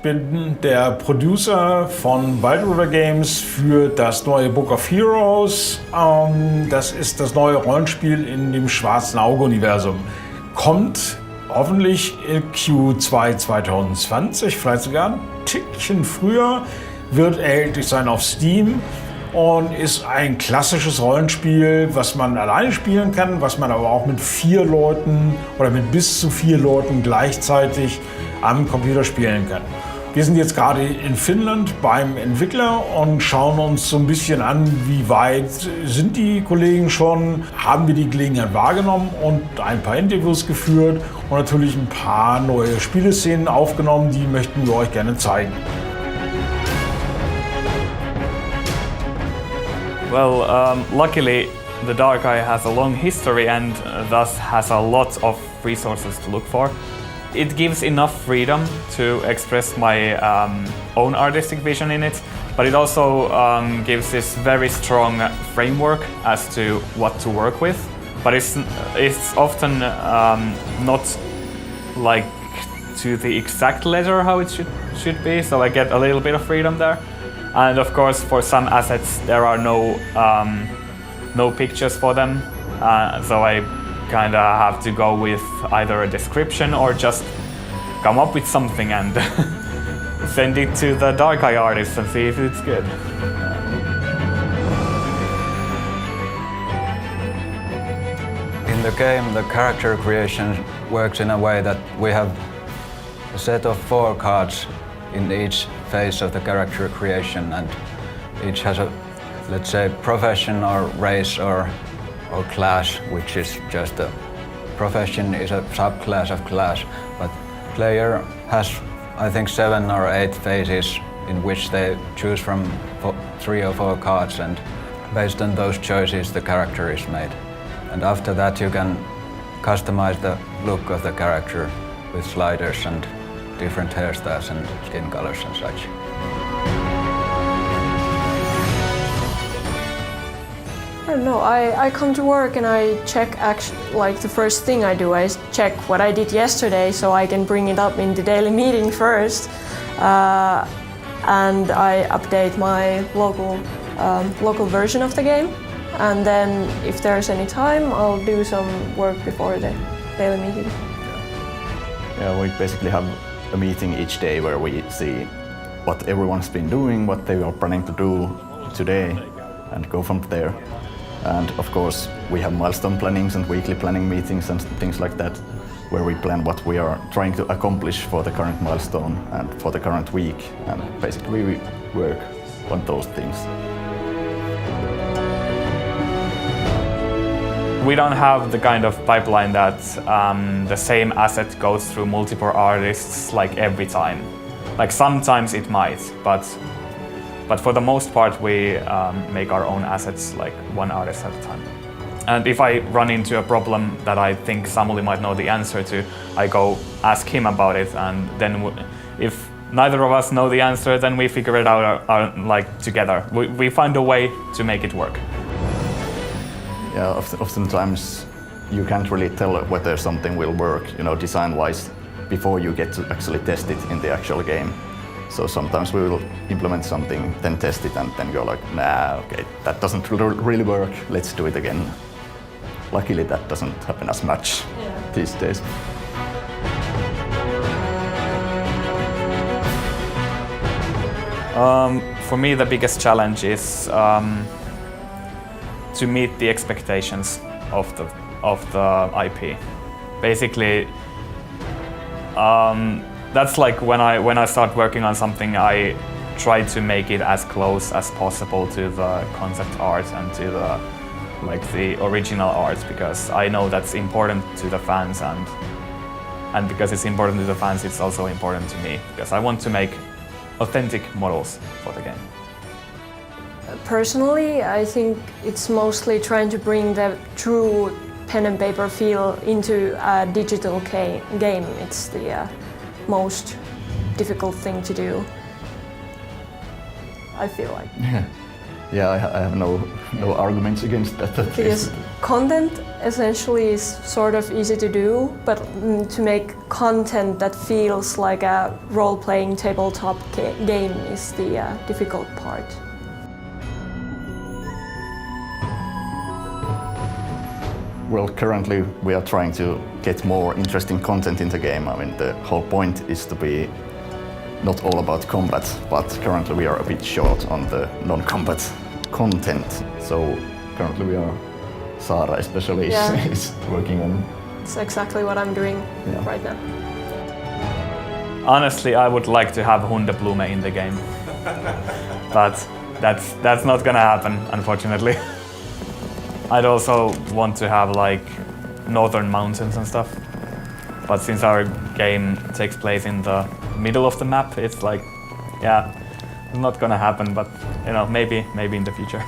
bin der Producer von Wild River Games für das neue Book of Heroes. Das ist das neue Rollenspiel in dem Schwarzen Auge-Universum. Kommt hoffentlich Q2 2020, vielleicht sogar ein Tickchen früher, wird erhältlich sein auf Steam und ist ein klassisches Rollenspiel, was man alleine spielen kann, was man aber auch mit 4 Leuten oder mit bis zu 4 Leuten gleichzeitig am Computer spielen kann. Wir sind jetzt gerade in Finnland beim Entwickler und schauen uns so ein bisschen an, wie weit sind die Kollegen schon, haben wir die Gelegenheit wahrgenommen und ein paar Interviews geführt und natürlich ein paar neue Spieleszenen aufgenommen, die möchten wir euch gerne zeigen. Well, luckily the Dark Eye has a long history and thus has a lot of resources to look for. It gives enough freedom to express my own artistic vision in it, but it also gives this very strong framework as to what to work with. But it's often not like to the exact letter how it should be, so I get a little bit of freedom there. And of course, for some assets, there are no pictures for them, so I kind of have to go with either a description or just come up with something and send it to the Dark Eye artist and see if it's good. In the game, the character creation works in a way that we have a set of 4 cards in each phase of the character creation, and each has a, let's say, profession or race or class, which is just a profession is a subclass of class, but player has, I think, 7 or 8 phases in which they choose from 3 or 4 cards, and based on those choices the character is made. And after that you can customize the look of the character with sliders and different hairstyles and skin colors and such. I don't know, I come to work and I check, like the first thing I do, I check what I did yesterday so I can bring it up in the daily meeting first. And I update my local version of the game. And then if there's any time, I'll do some work before the daily meeting. Yeah, we basically have a meeting each day where we see what everyone's been doing, what they are planning to do today, and go from there. And of course, we have milestone plannings and weekly planning meetings and things like that, where we plan what we are trying to accomplish for the current milestone and for the current week. And basically, we work on those things. We don't have the kind of pipeline that the same asset goes through multiple artists like every time. Like sometimes it might, but for the most part we make our own assets like one artist at a time. And if I run into a problem that I think Samuli might know the answer to, I go ask him about it, and then if neither of us know the answer, then we figure it out like together. We find a way to make it work. Yeah, oftentimes you can't really tell whether something will work, design-wise, before you get to actually test it in the actual game. So sometimes we will implement something, then test it, and then go like, nah, okay, that doesn't really work, let's do it again. Luckily, that doesn't happen as much these days. For me, the biggest challenge is to meet the expectations of the IP. Basically, that's like when I start working on something, I try to make it as close as possible to the concept art and to the original art, because I know that's important to the fans, and because it's important to the fans, it's also important to me, because I want to make authentic models for the game. Personally, I think it's mostly trying to bring the true pen and paper feel into a digital game. It's the most difficult thing to do, I feel like. Yeah. Yeah, I have no arguments against that. Because content essentially is sort of easy to do, but to make content that feels like a role-playing tabletop game is the difficult part. Well, currently we are trying to get more interesting content in the game. I mean, the whole point is to be not all about combat, but currently we are a bit short on the non-combat content. So currently we are, Saara especially is working on. It's exactly what I'm doing right now. Honestly, I would like to have Hundeblume in the game, but that's not gonna happen, unfortunately. I'd also want to have like northern mountains and stuff, but since our game takes place in the middle of the map, it's like, yeah, it's not gonna happen, but you know, maybe in the future.